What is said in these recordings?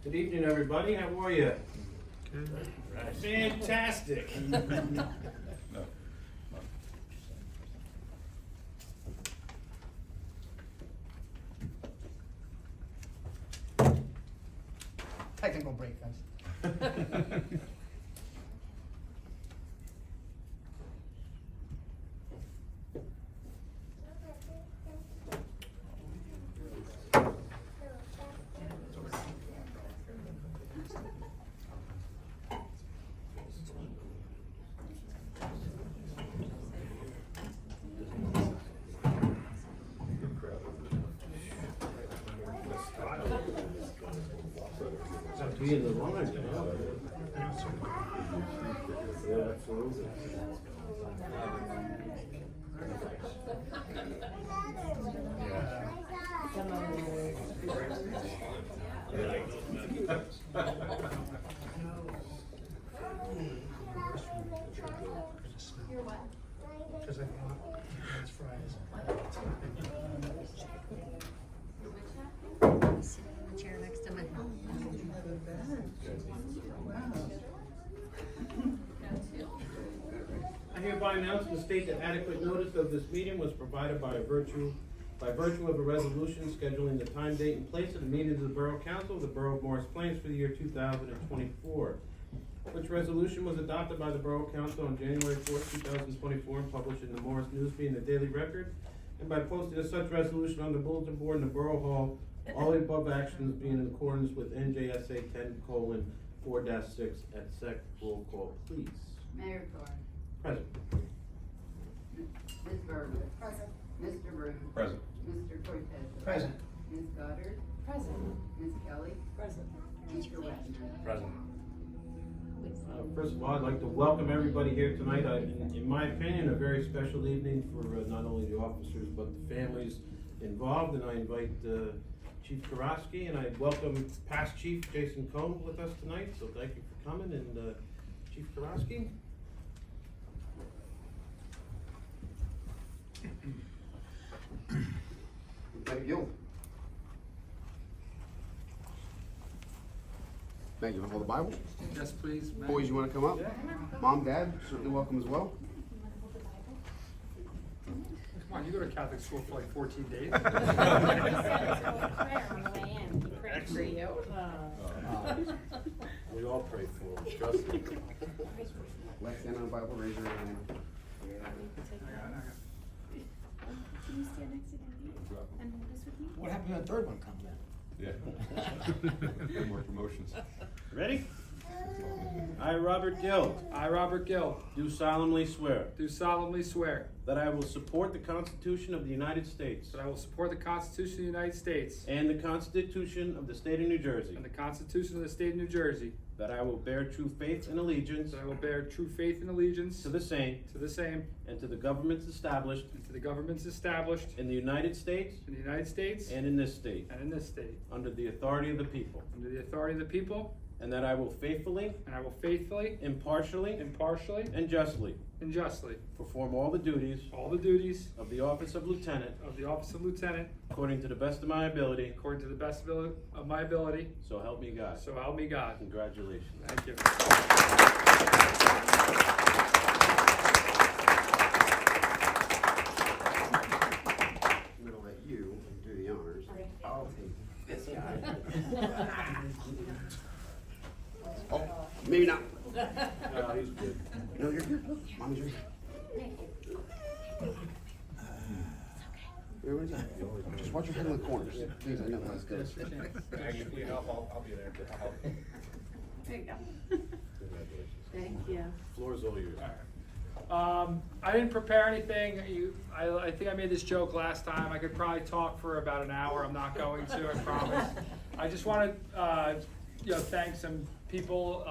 Good evening, everybody. How are you? Good. Fantastic. Technical break, guys. Be in the line, you know? Yeah, absolutely. You're what? Because I want French fries. Chair next to me. I hereby announce and state that adequate notice of this meeting was provided by virtue of a resolution scheduling the time, date, and place of the meeting of the Borough Council of the Borough of Morris Plains for the year 2024, which resolution was adopted by the Borough Council on January 4th, 2024, and published in the Morris News and the Daily Record, and by posting of such resolution on the bulletin board in the Borough Hall, all the above actions being in accordance with NJSA 10:4-6 at sec. Roll call, please. Mayor Carr. Present. Ms. Berger. Present. Mr. Broom. Present. Mr. Cortez. Present. Ms. Goddard. Present. Ms. Kelly. Present. Mr. Westman. Present. First of all, I'd like to welcome everybody here tonight. In my opinion, a very special evening for not only the officers but the families involved. And I invite Chief Koroksi, and I welcome past Chief Jason Cohn with us tonight. So thank you for coming, and Chief Koroski. Thank you. Thank you. Want to hold the Bible? Yes, please. Boys, you want to come up? Mom, Dad, certainly welcome as well. Come on, you go to Catholic school for like 14 days. Prayer on the way in. He prayed for you. We all pray for him. Trust me. Left hand on the Bible, raise your hand. Can you stand next to Daddy and hold this with me? What happened when the third one comes in? Yeah. No more promotions. Ready? I, Robert Gill, I, Robert Gill, do solemnly swear do solemnly swear that I will support the Constitution of the United States that I will support the Constitution of the United States and the Constitution of the State of New Jersey, and the Constitution of the State of New Jersey, that I will bear true faith and allegiance that I will bear true faith and allegiance to the same to the same and to the governments established and to the governments established in the United States in the United States and in this state, and in this state, under the authority of the people, under the authority of the people, and that I will faithfully, and I will faithfully, impartially, impartially, and justly and justly perform all the duties all the duties of the office of lieutenant of the office of lieutenant according to the best of my ability, according to the best of my ability, so help me God. so help me God. Congratulations. Thank you. I'm going to let you do the honors. I'll take this guy. Oh, maybe not. No, he's good. No, you're good. Look, Mommy's right here. Everybody's up. Just watch your head in the corners. Please, I know how this goes. Actually, I'll be there. There you go. Thank you. Floor's all yours. I didn't prepare anything. I think I made this joke last time. I could probably talk for about an hour. I'm not going to, I promise. I just want to thank some people.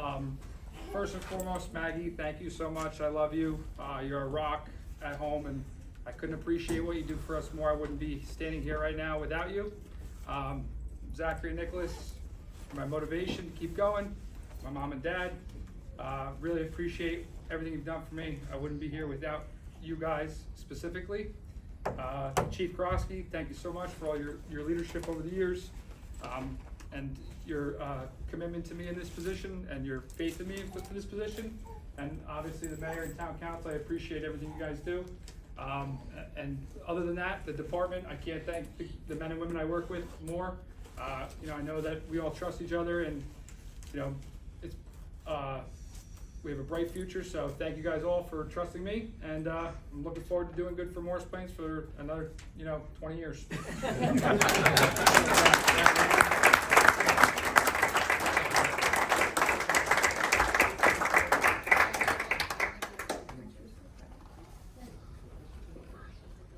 First and foremost, Maggie, thank you so much. I love you. You're a rock at home, and I couldn't appreciate what you do for us more. I wouldn't be standing here right now without you. Zachary and Nicholas, my motivation to keep going. My mom and dad, really appreciate everything you've done for me. I wouldn't be here without you guys specifically. Chief Koroski, thank you so much for all your leadership over the years. and your commitment to me in this position and your faith in me for this position. And obviously the mayor and town council, I appreciate everything you guys do. And other than that, the department, I can't thank the men and women I work with more. You know, I know that we all trust each other, and you know, it's we have a bright future. So thank you guys all for trusting me, and I'm looking forward to doing good for Morris Plains for another 20 years.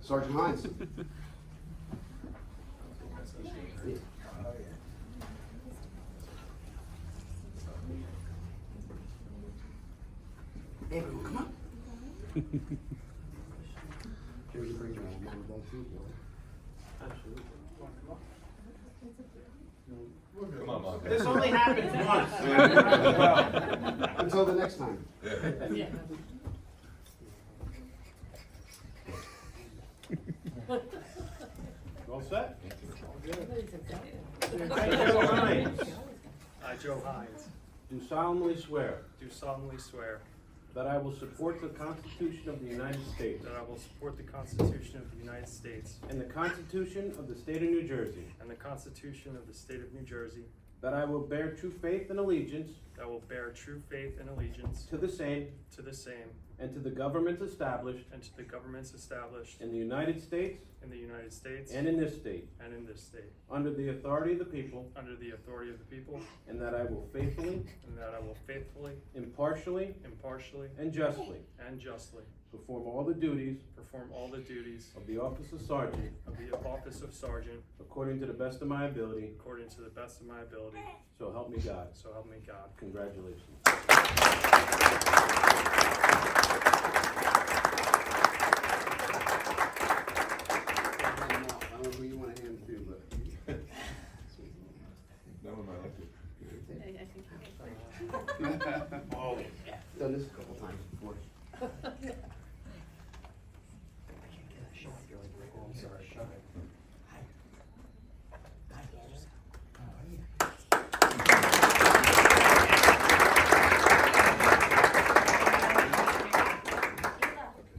Sergeant Heinz. David, come on. Can you bring your mom and dad too? Absolutely. Come on, Mom. This only happens once. Until the next time. All set? I, Joe Heinz, Do solemnly swear do solemnly swear that I will support the Constitution of the United States that I will support the Constitution of the United States and the Constitution of the State of New Jersey, and the Constitution of the State of New Jersey, that I will bear true faith and allegiance that I will bear true faith and allegiance to the same to the same and to the governments established and to the governments established in the United States in the United States and in this state, and in this state, under the authority of the people, under the authority of the people, and that I will faithfully, and that I will faithfully, impartially, impartially, and justly and justly perform all the duties perform all the duties of the office of sergeant of the office of sergeant according to the best of my ability, according to the best of my ability, so help me God. so help me God. Congratulations. I don't know who you want to hand to, but. That one might like it. Oh, done this a couple times before. I'm sorry.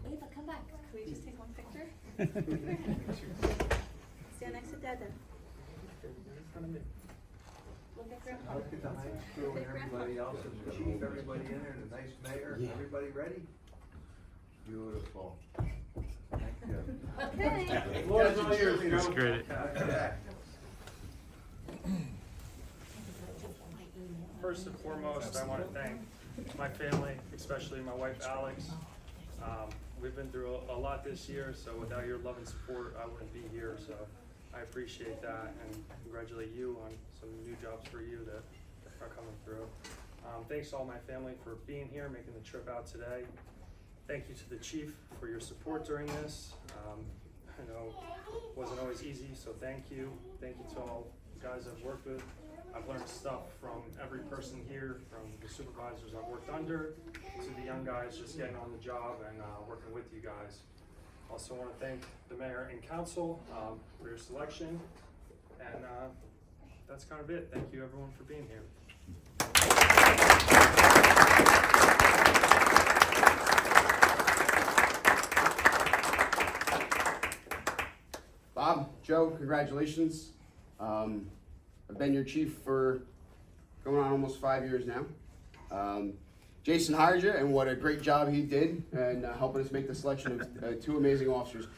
Ava, come back. Can we just take one picture? Stand next to Dad then. Look at Grandpa. Look at the high school and everybody else, and the chief, everybody in there, and the nice mayor, Yeah. everybody ready? Beautiful. Thank you. Okay. Floor is all yours, Joe. Okay. First and foremost, I want to thank my family, especially my wife Alex. We've been through a lot this year, so without your love and support, I wouldn't be here. So I appreciate that and congratulate you on some new jobs for you that are coming through. Thanks to all my family for being here, making the trip out today. Thank you to the chief for your support during this. I know it wasn't always easy, so thank you. Thank you to all the guys I've worked with. I've learned stuff from every person here, from the supervisors I've worked under, to the young guys just getting on the job and working with you guys. Also want to thank the mayor and council for your selection, and that's kind of it. Thank you everyone for being here. Bob, Joe, congratulations. I've been your chief for going on almost 5 years now. Jason hired you, and what a great job he did in helping us make the selection of two amazing officers.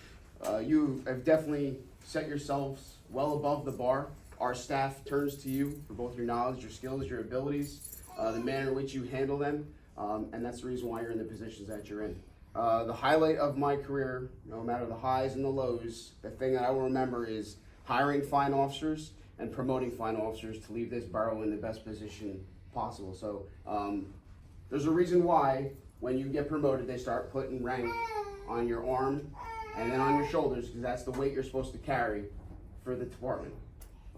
You have definitely set yourselves well above the bar. Our staff turns to you for both your knowledge, your skills, your abilities, the manner in which you handle them, and that's the reason why you're in the positions that you're in. The highlight of my career, no matter the highs and the lows, the thing that I will remember is hiring fine officers and promoting fine officers to leave this borough in the best position possible. So there's a reason why when you get promoted, they start putting rank on your arm and then on your shoulders, because that's the weight you're supposed to carry for the department.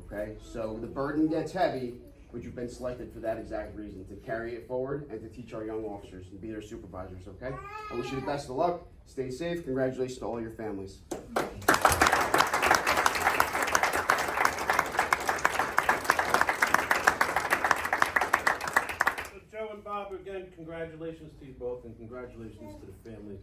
Okay, so the burden gets heavy, but you've been selected for that exact reason, to carry it forward and to teach our young officers and be their supervisors, okay? I wish you the best of luck. Stay safe. Congratulations to all your families. Bob, again, congratulations to you both and congratulations to the families.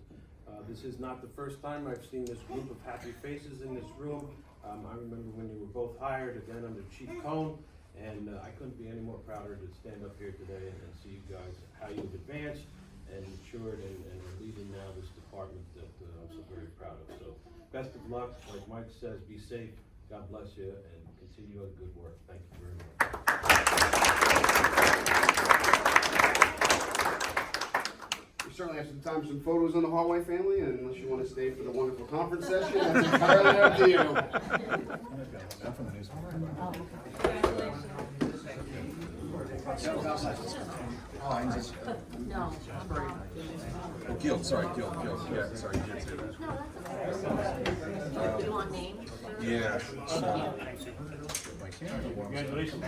This is not the first time I've seen this group of happy faces in this room. I remember when you were both hired, again under Chief Cohn, and I couldn't be any more prouder to stand up here today and see you guys, how you've advanced and matured and are leading now this department that I'm so very proud of. So best of luck. Like Mike says, be safe. God bless you and continue on good work. Thank you very much. We certainly have some time, some photos on the hallway, family, and unless you want to stay for the wonderful conference session, that's entirely up to you. Heinz. No. Guild, sorry, Guild, yeah, sorry, you did say that. Do you want names? Yeah. Congratulations.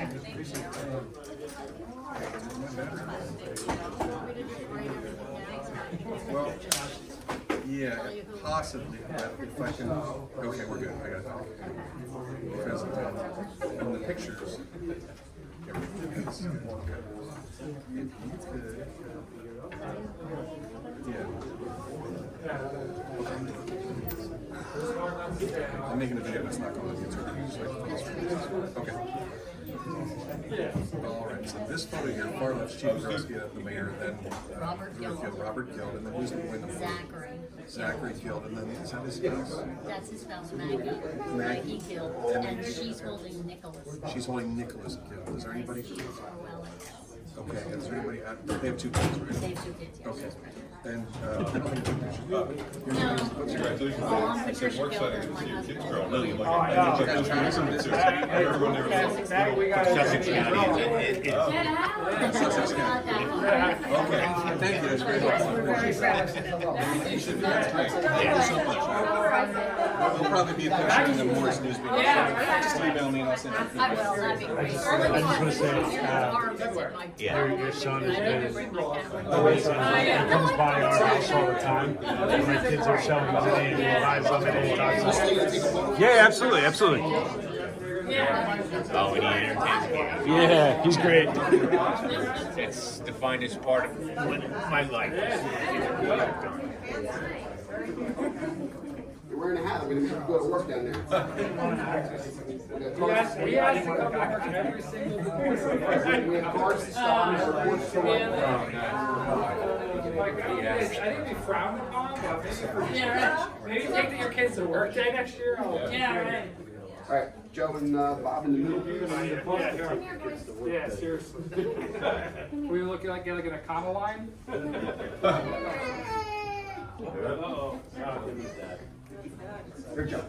Well, yeah, possibly, but if I can, okay, we're good, I got it. Because in the pictures, everything is good. If you could, yeah. I'm making a video that's not going to YouTube. Okay. All right, so this photo here, far left's Chief Koroksi, the mayor, then Robert Guild, and then who's the boy in the middle? Zachary Guild, and then is that his spouse? That's his spouse, Maggie Gill, and she's holding Nicholas. She's holding Nicholas Guild. Is there anybody? She is Orwell. Okay, is there anybody? They have 2 kids, right? They have 2 kids, yes. Okay. And I don't think pictures. No. Congratulations. Oh, I'm Patricia Gill, and my husband. Oh, I know. Hey, we got Sussex County. Sussex County. Okay, thank you. That's very helpful. You should be. That's great. Thank you so much. There'll probably be a picture in the Morris newspaper. Just email me and I'll send it. I will, that'd be great. I just want to say, your son has been amazing. He comes by our house all the time. My kids are showing money and he buys them and he talks to them. Yeah, absolutely, absolutely. Oh, and he entertains me. Yeah, he's great. It's the finest part of my life. You're wearing a hat. I'm going to make you go to work down there. He has to come to work every single day. We have cars to stop and reports to work. I think we frown upon, but maybe take your kids to work day next year. Yeah, right. All right, Joe and Bob in the middle. Yeah, seriously. We looking like in a comma line? Uh-oh. Good job.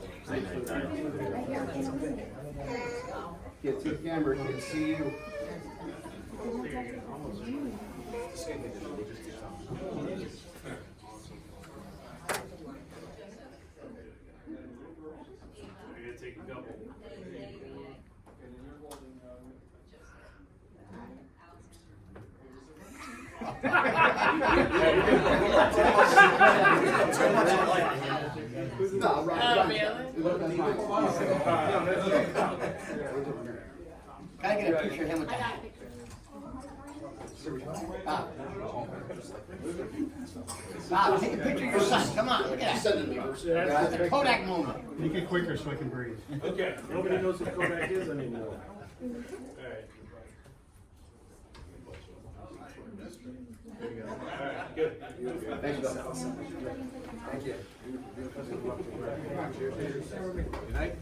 Get to the camera, can see you. Take a couple. No, right. Can I get a picture of him with that? Bob, take a picture of your son. Come on, look at that. It's a Kodak moment. Make it quicker so I can breathe. Okay, nobody knows who Kodak is anymore. Alright. Good. Thank you, Bill. Thank you. Good night.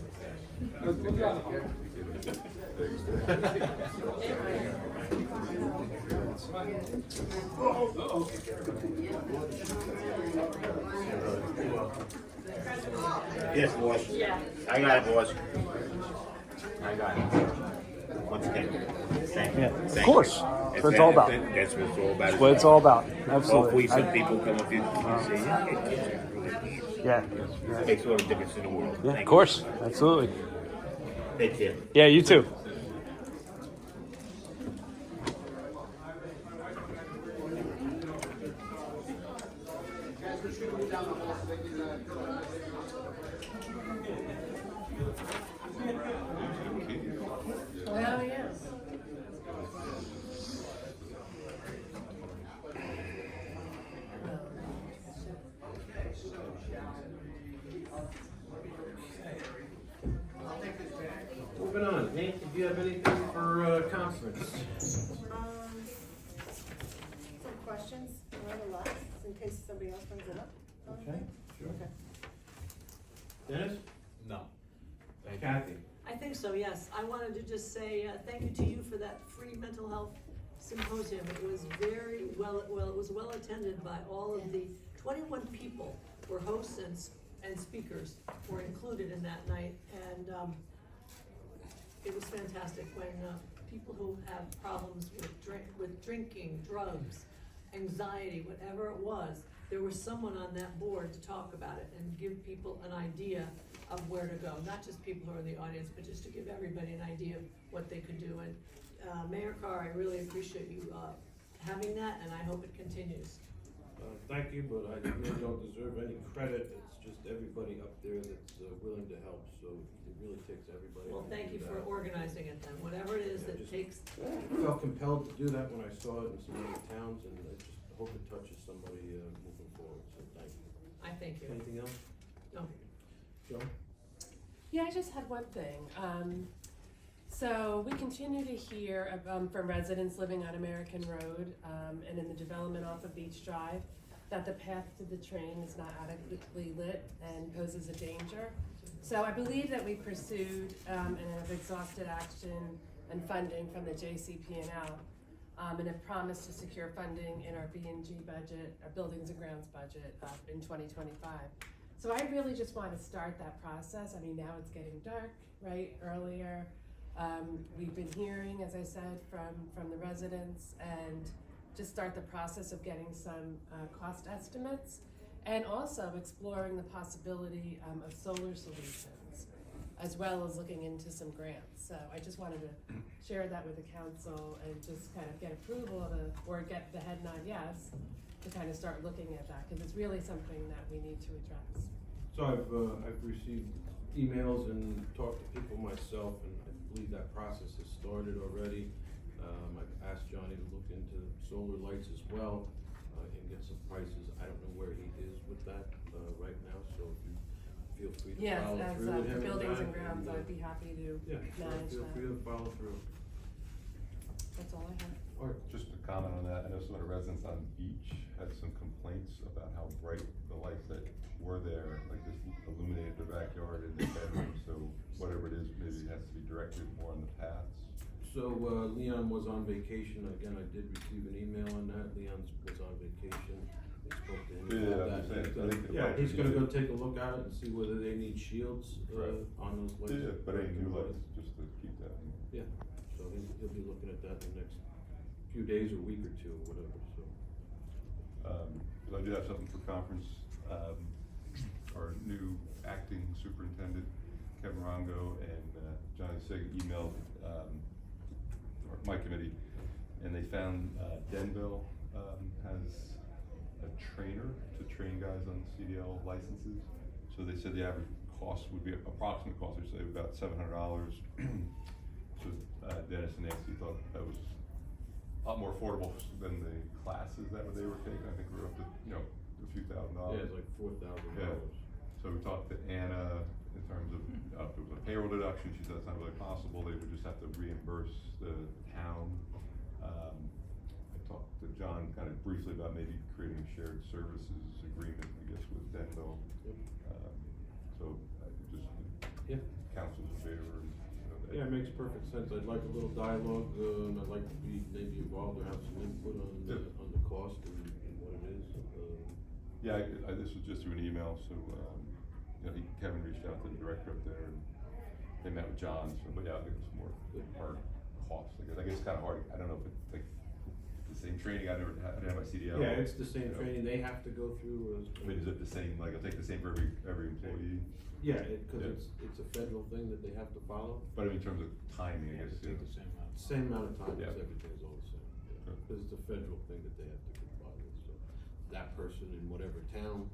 Yes, boss. I got it, boss. I got it. Once again, thank you. Yeah, Thank of you. course. That's what it's all about. That's what it's all about. That's what it's all about. Hopefully Absolutely. some people come up here and say, yeah, Yeah. it makes all the difference in the world. Yeah, Thank of course. Absolutely. you. Take care. Yeah, you too. Well, yes. have anything for, conference? Some questions, nonetheless, in case somebody else brings it up. Okay, sure. Okay. Dennis? No. Kathy? I think so, yes. I wanted to just say thank you to you for that free mental health symposium. It was very it was well attended by all of the 21 people were hosts and speakers were included in that night. And it was fantastic when people who have problems with drinking, drugs, anxiety, whatever it was, there was someone on that board to talk about it and give people an idea of where to go. Not just people who are in the audience, but just to give everybody an idea of what they could do. And Mayor Karr, I really appreciate you having that, and I hope it continues. Thank you, but I really don't deserve any credit. It's just everybody up there that's willing to help, so it really takes everybody. Well, to thank do you for that. organizing it then, whatever it is Yeah, that just takes. Felt compelled to do that when I saw it in some other towns, and I just hope it touches somebody moving forward, so thank you. I thank you. Anything else? No. Joe? Yeah, I just had one thing. So we continue to hear from residents living on American Road and in the development off of Beach Drive that the path to the train is not adequately lit and poses a danger. So I believe that we pursued and have exhausted action and funding from the JCP&L and have promised to secure funding in our B&G budget, our Buildings and Grounds budget in 2025. So I really just want to start that process. I mean, now it's getting dark, right, earlier. We've been hearing, as I said, from the residents, and just start the process of getting some cost estimates, and also exploring the possibility of solar solutions, as well as looking into some grants. So I just wanted to share that with the council and just kind of get approval of or get the head nod yes, to kind of start looking at that, because it's really something that we need to address. So I've received emails and talked to people myself, and I believe that process has started already. I've asked Johnny to look into solar lights as well, and get some prices. I don't know where he is with that, right now, so if you feel free to Yes, follow as through with him. Buildings with and that, Grounds, I'd be happy to Yeah, sure, manage feel free that. to follow through. That's all I have. Just to comment on that, I know some of the residents on Beach had some complaints about how bright the lights that were there, like just illuminated their backyard and their bedroom, so whatever it is, maybe it has to be directed more on the paths. So, Leon was on vacation. Again, I did receive an email on that. Leon was on vacation. I spoke to him about I'm saying, I think the Yeah, lights he's are gonna go needed. take a look at it and see whether they need shields, Right. on those lights. Yeah, but any new lights, just to keep that. Yeah, so he'll be looking at that in the next few days or week or two, or whatever, so. But I did have something for conference. Our new acting superintendent, Kevin Rongo, and Johnny Sig emailed my committee, and they found Denville has a trainer to train guys on CDL licenses. So they said the average cost would be, approximate cost, they say about $700. So Dennis and Nancy thought that was a lot more affordable than the classes that they were taking. I think we were up to, a few $1,000s. Yeah, it's like $4,000. Yeah. So we talked to Anna in terms of, if it was a payroll deduction, she said it's not really possible, they would just have to reimburse the town. I talked to John kind of briefly about maybe creating a shared services agreement, I guess, with Denville. So I just, council's in favor. Yeah, it makes perfect sense. I'd like a little dialogue, I'd like to be maybe involved or have some input on the cost and what it is. Yeah, this was just through an email, so, Kevin reached out to the director up there, and they met with John, so, but yeah, I think it was more hard cost, I guess it's kind of hard, I don't know if it's like the same training, I didn't have my CDL. Yeah, it's the same training, they have to go through. I mean, is it the same, like, I'll take the same for every employee? Yeah, cause it's a federal thing that they have to follow. But in terms of timing, I guess, Same amount of time, Yeah. as everything's all the same, Sure. cause it's a federal thing that they have to comply with, so. That person in whatever town,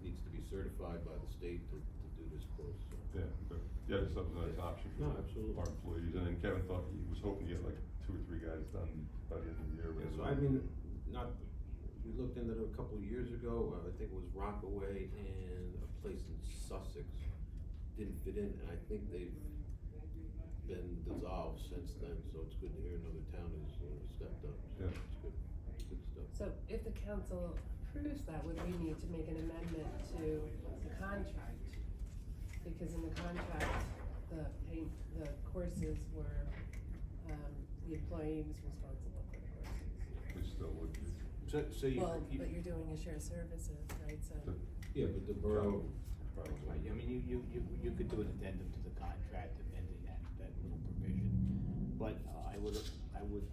needs to be certified by the state to do this course, so. Yeah, okay. Yeah, just something that's an option for No, absolutely. our employees, and then Kevin thought he was hoping to get like 2 or 3 guys done by the end of the year. Yeah, so I mean, we looked into it a couple of years ago, I think it was Rockaway and a place in Sussex didn't fit in, and I think they've been dissolved since then, so it's good to hear another town has stepped up. So Yeah. it's good, good stuff. So if the council approves that, would we need to make an amendment to the contract? Because in the contract, the courses were, the employee was responsible for the courses. We still would be. So you, Well, but you're doing a shared services, right, so. yeah, but the borough, Right, I mean, you could do an addendum to the contract amending that little provision, but I would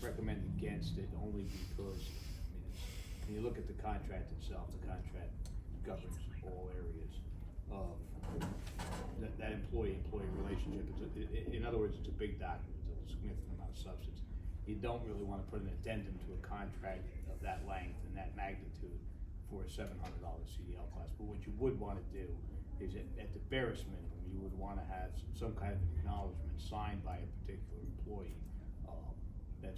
recommend against it only because, I mean, when you look at the contract itself, the contract governs all areas of that employee-employee relationship. In other words, it's a big document, it's a significant amount of substance. You don't really wanna put an addendum to a contract of that length and that magnitude for a $700 CDL class. But what you would wanna do is at the barest minimum, you would wanna have some kind of acknowledgement signed by a particular employee, that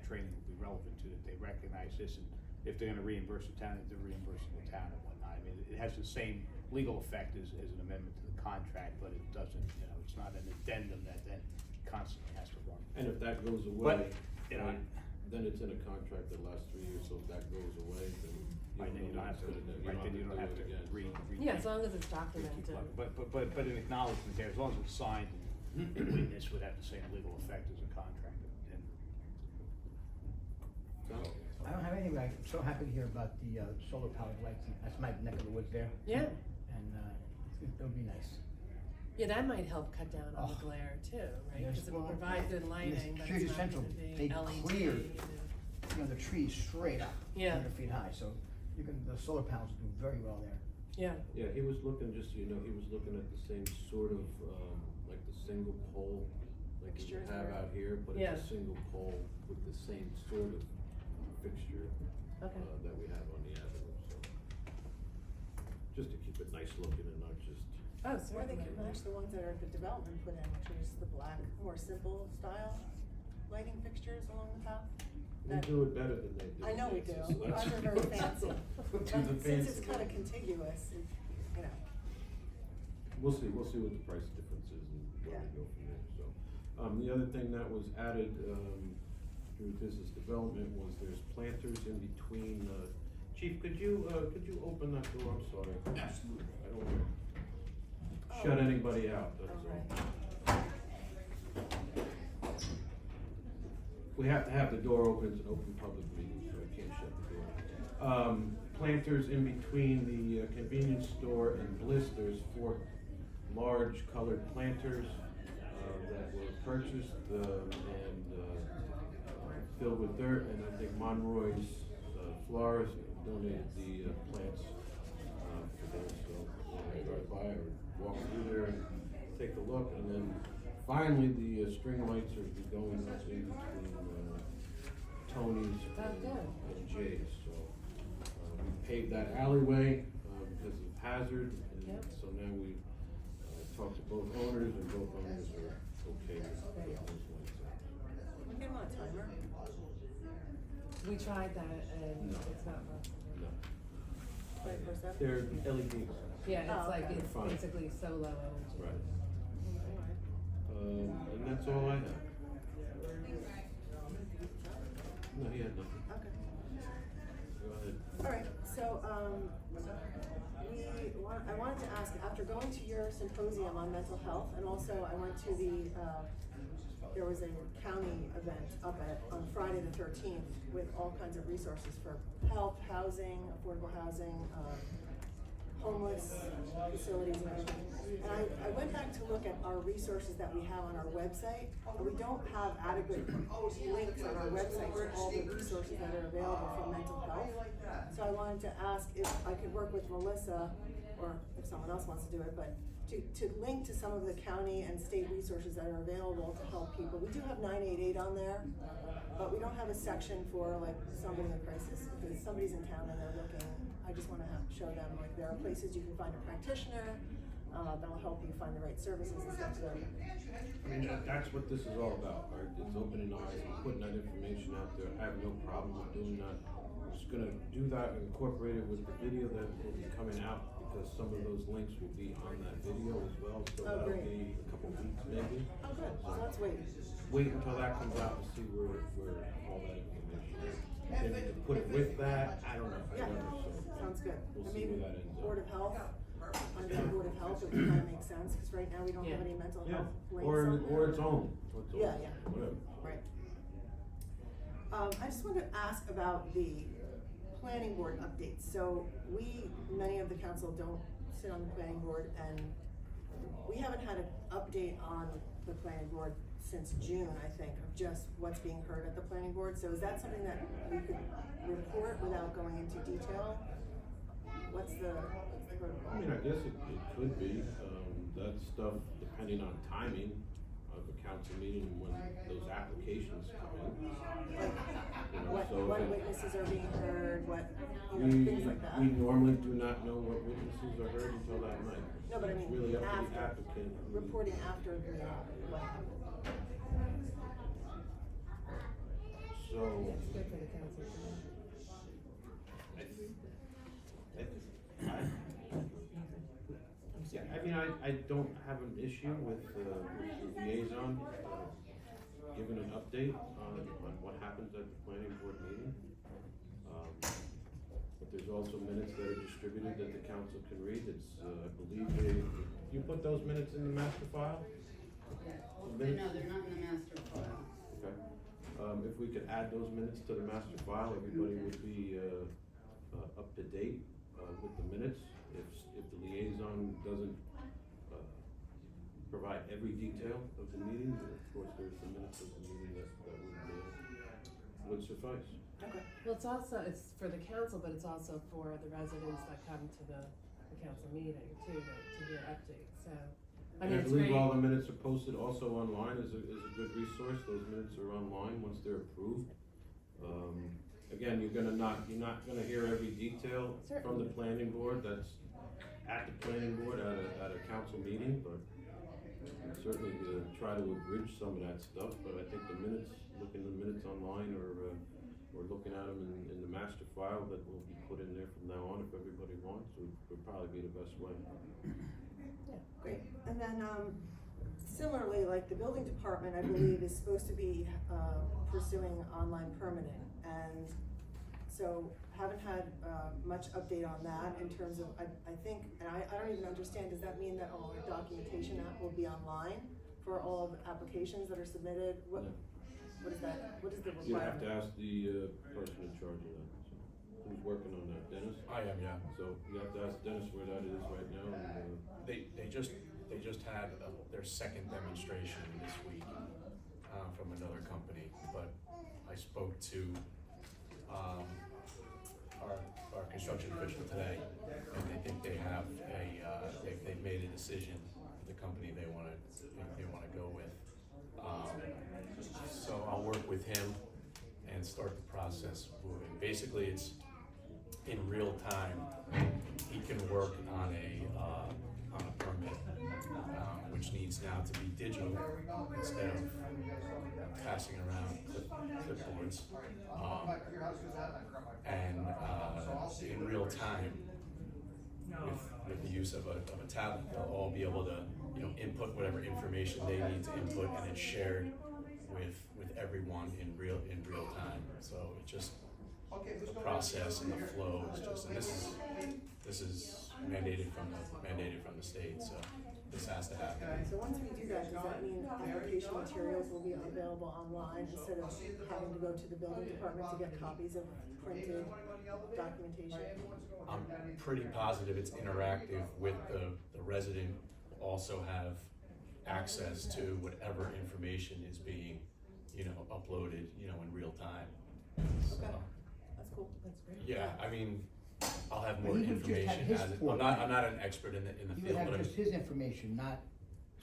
training will be relevant to, that they recognize this, and if they're gonna reimburse the town, that they're reimbursing the town and whatnot. I mean, it has the same legal effect as an amendment to the contract, but it doesn't, it's not an addendum that then constantly has to run. and if that goes away, you know, right, then it's in a contract that lasts 3 years, so if that goes away, then Right, then you don't have to, you don't have to do it again. Yeah, as long as it's documented. But an acknowledgement there, as long as it's signed and witnessed, would have the same legal effect as a contract. And I don't have anything, but I'm so happy to hear about the solar powered lights. That's my neck of the woods there. Yeah. And it'll be nice. Yeah, that might help cut down on the glare too, right? Because it will provide good lighting, but it's not Central, gonna be they LED. cleared, the trees straight up, Yeah. 100 feet high, so the solar panels do very well there. Yeah. Yeah, he was looking, just so you know, he was looking at the same sort of, like the single pole, like you Fixtures have there. out here, but Yeah. it's a single pole with the same sort of fixture, Okay. that we have on the avenue, so. Just to keep it nice looking and not just. Oh, Or they certainly. could match the ones that are the development put in, which is the black, more simple style lighting fixtures along the path. We do it better than they do. I know we do, So let's- ours are very fancy, Do but the since fancy it's kinda one. contiguous, We'll see what the price difference is and where we go from there, so. The other thing that was added, through business development was there's planters in between, Chief, could you open that door, I'm sorry. Absolutely. I don't wanna shut anybody out, that's all. We have to have the door open, it's an open public meeting, so I can't shut the door. Planters in between the convenience store and Bliss, there's 4 large colored planters, that were purchased, and, filled with dirt, and I think Monroy's, Flowers donated the, plants, for those, so I drive by or walk through there and take a look, and then finally, the string lights are going up in between Tony's and Jay's. So we paved that alleyway because of hazard, and so now we talked to both owners, and both owners are okay with those lights. we get them on a timer. We tried that and it's not possible. No. 24/7? They're LEDs. Yeah, it's Oh, like, okay. it's Fine. basically so low energy. Right. And that's all I have. No, he had nothing. Okay. Go ahead. Alright, so, I wanted to ask, after going to your symposium on mental health, and also I went to there was a county event on Friday the 13th with all kinds of resources for health, housing, affordable housing, homeless facilities and everything. And I went back to look at our resources that we have on our website, and we don't have adequate links on our website to all the resources that are available for mental health. So I wanted to ask if I could work with Melissa, or if someone else wants to do it, but to link to some of the county and state resources that are available to help people. We do have 988 on there, but we don't have a section for like somebody in crisis. If somebody's in town and they're looking, I just want to show them like there are places you can find a practitioner that'll help you find the right services and stuff. So, I mean, that's what this is all about, right? It's opening eyes and putting that information out there. I have no problem with doing that. I'm just gonna do that and incorporate it with the video that will be coming out, because some of those links will be on that video as well, so that'll great. be a couple weeks maybe. Oh, good, so let's wait. Wait until that comes out to see where all that information is. And to put it with that, I don't know. Yeah, So sounds good. we'll I see mean, where that ends up. Board of Health, under the Board of Health, it would kind of make sense, because right now we don't have any mental Yeah, health links. or on there. its own. Yeah, yeah. Whatever. Right. I just wanted to ask about the planning board updates. So many of the council don't sit on the planning board, and we haven't had an update on the planning board since June, I think, of just what's being heard at the planning board. So is that something that we could report without going into detail? What's the protocol? I mean, I guess it could be, that stuff, depending on timing of the council meeting, when those applications come in. Like, You know, what so witnesses are being heard, what, things like that? we normally do not know what witnesses are heard until that night. No, but I It's mean, really up to the after, applicant. reporting after the meeting, what happened. So. It's good for the council to know. Yeah, I mean, I don't have an issue with the liaison giving an update on what happens at the planning board meeting. But there's also minutes that are distributed that the council can read. It's, I believe you put those minutes in the master file? The minutes? No, they're not in the master file. Okay. If we could add those minutes to the master file, everybody would be, up to date, with the minutes. If the liaison doesn't, provide every detail of the meeting, then of course there's the minutes of the meeting that would suffice. Okay. Well, it's for the council, but it's also for the residents that come to the council meeting too, to hear updates, so. And I believe all the minutes are posted also online as a good resource. Those minutes are online once they're approved. Again, you're not gonna hear every detail from the planning board that's at the planning board at a council meeting, but certainly try to abridge some of that stuff. But I think the minutes, looking at the minutes online or looking at them in the master file that will be put in there from now on, if everybody wants, would probably be the best way. Yeah, great. And then, similarly, like the building department, I believe, is supposed to be, pursuing online permitting. And so haven't had, much update on that in terms of, I think, and I don't even understand, does that mean that all our documentation will be online for all of the applications that are submitted? What is that, what is the requirement? You have to ask the person in charge of that. So, who's working on that, Dennis? I am, yeah. So you have to ask Dennis where that is right now. And, They just had their second demonstration this week from another company, but I spoke to our construction official today, and they think they have they've made a decision, the company they wanna go with. So I'll work with him and start the process moving. Basically, it's in real time. He can work on a permit, which needs now to be digital instead of passing around clipboards. And in real time, with the use of a tablet, they'll all be able to input whatever information they need to input, and it's shared with everyone in real time. So it just the process and the flow is just, and this is mandated from the state, so this has to happen. So once we do that, does that mean application materials will be available online instead of having to go to the building department to get copies of printed documentation? I'm pretty positive it's interactive with the resident also have access to whatever information is being, uploaded, in real time. So, Okay, that's cool. That's great. yeah, I mean, I'll have more He would just have information his as it, portal. I'm not an expert in the You would field, have but just his information, not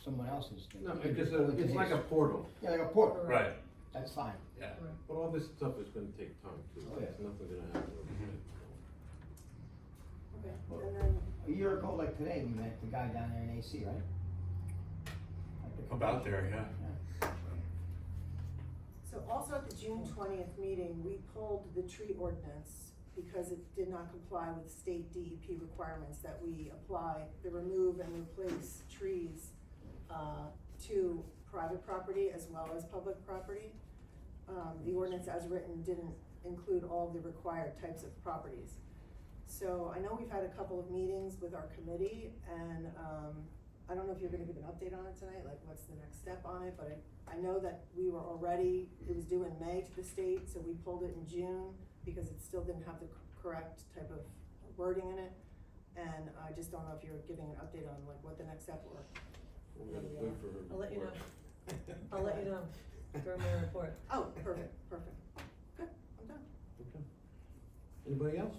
someone else's. No, it's like a portal. Yeah, like a portal. right, That's fine. yeah. But all this stuff is gonna take time too. Oh, yeah. It's nothing gonna happen overnight. Okay, and then, A year ago, like today, we met the guy down there in AC, right? About there, yeah. so also at the June 20th meeting, we pulled the tree ordinance because it did not comply with state DEP requirements that we apply the remove and replace trees to private property as well as public property. The ordinance as written didn't include all the required types of properties. So I know we've had a couple of meetings with our committee, and I don't know if you're gonna give an update on it tonight, like what's the next step on it, but I know that we were already, it was due in May to the state, so we pulled it in June because it still didn't have the correct type of wording in it. And I just don't know if you're giving an update on like what the next step were. I'll let you know. I'll let you know during my report. Oh, perfect, perfect. Good, I'm done. Okay. Anybody else?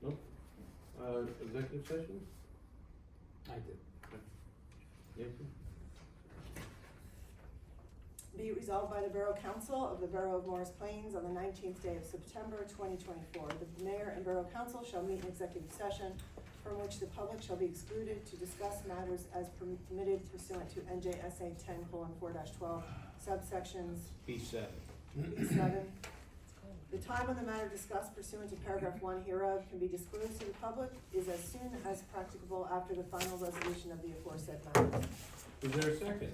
Nope. Executive session? I did. Nancy? Be it resolved by the Borough Council of the Borough of Morris Plains on the 19th day of September 2024. The Mayor and Borough Council shall meet in executive session from which the public shall be excluded to discuss matters as permitted pursuant to NJSA 10:4-12 subsections B7. B7. The time when the matter discussed pursuant to paragraph 1 hereof can be disclosed to the public is as soon as practicable after the final resolution of the aforesaid matter. Is there a second?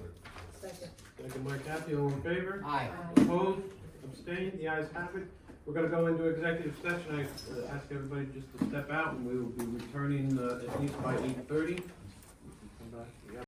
Second. Second by Kathy, all in favor? Aye. Opposed? Abstained? The ayes have it. We're gonna go into executive session. I ask everybody just to step out, and we will be returning at least by 8:30.